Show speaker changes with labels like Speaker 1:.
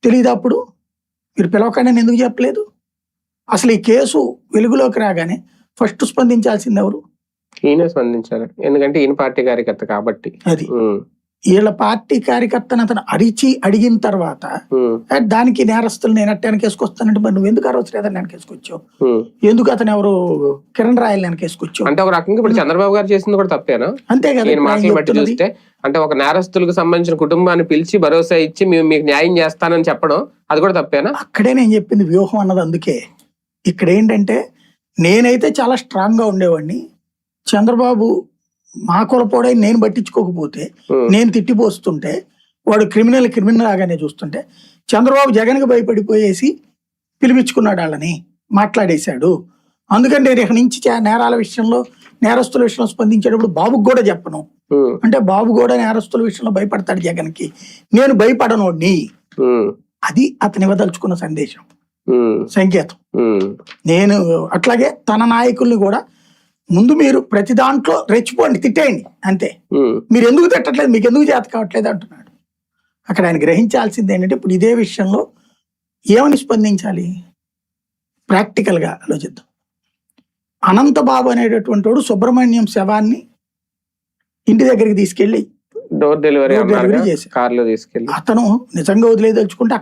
Speaker 1: తెలియదు అప్పుడు మీరు పిలవకండి ఎందుకు చెప్పలేదు? అసలు ఈ కేసు వెలుగులోకి రాగానే ఫస్ట్ స్పందించాల్సింది ఎవరు?
Speaker 2: ఈయన స్పందించారు, ఎందుకంటే ఈయన పార్టీ కార్యకర్త కాబట్టి.
Speaker 1: అది వీళ్ళ పార్టీ కార్యకర్తను అతను అరిచి అడిగిన తర్వాత దానికి నేరస్తులు నేను అట్ట వెనకేసుకొస్తానంటే మరి నువ్వు ఎందుకు అరవచ్చు లేదా వెనకేసుకొచ్చావు? ఎందుకు అతను ఎవరు కిరణ్ రాయల్ వెనకేసుకొచ్చావు?
Speaker 2: అంటే ఒక రకంగా ఇప్పుడు చంద్రబాబు గారు చేసింది కూడా తప్పేనా?
Speaker 1: అంతే కదా.
Speaker 2: మాటలు బట్టి చూస్తే అంటే ఒక నేరస్తులకు సంబంధించిన కుటుంబాన్ని పిలిచి భరోసా ఇచ్చి మేము మీకు న్యాయం చేస్తానని చెప్పడం అది కూడా తప్పేనా?
Speaker 1: అక్కడే నేను చెప్పింది వ్యూహం అన్నది. అందుకే ఇక్కడ ఏంటంటే నేనైతే చాలా స్ట్రాంగ్ గా ఉండేవాడిని. చంద్రబాబు మా కులపోడై నేను పట్టించుకోకపోతే, నేను తిట్టిపోస్తుంటే, వాడు క్రిమినల్ లాగానే చూస్తుంటే, చంద్రబాబు జగన్కి భయపడిపోయేసి పిలిపించుకున్నాడు వాళ్ళని, మాట్లాడేశాడు. అందుకని నేను ఇక్కడి నుంచి నేరాల విషయంలో నేరస్తుల విషయంలో స్పందించేటప్పుడు బాబుకు కూడా చెప్పను. అంటే బాబు కూడా నేరస్తుల విషయంలో భయపడతాడు జగన్కి, నేను భయపడను. అది అతను ఇవ్వదలుచుకున్న సందేశం, సంకేతం. నేను అట్లాగే తన నాయకుల్ని కూడా ముందు మీరు ప్రతి దాంట్లో రెచ్చిపోండి, తిట్టేయండి అంతే. మీరు ఎందుకు తిట్టట్లేదు, మీకు ఎందుకు చేత కావట్లేదు అంటున్నాడు. అక్కడ ఆయన గ్రహించాల్సింది ఏంటంటే ఇప్పుడు ఇదే విషయంలో ఏమని స్పందించాలి? ప్రాక్టికల్ గా ఆలోచిద్దాం. అనంతబాబు అనేటటువంటి వాడు సుబ్రహ్మణ్యం శవాన్ని ఇంటి దగ్గరికి తీసుకెళ్లి
Speaker 2: డోర్ డెలివరీ చేసి కార్లో తీసుకెళ్ళి
Speaker 1: అతను నిజంగా వదిలేదలుచుకుంటే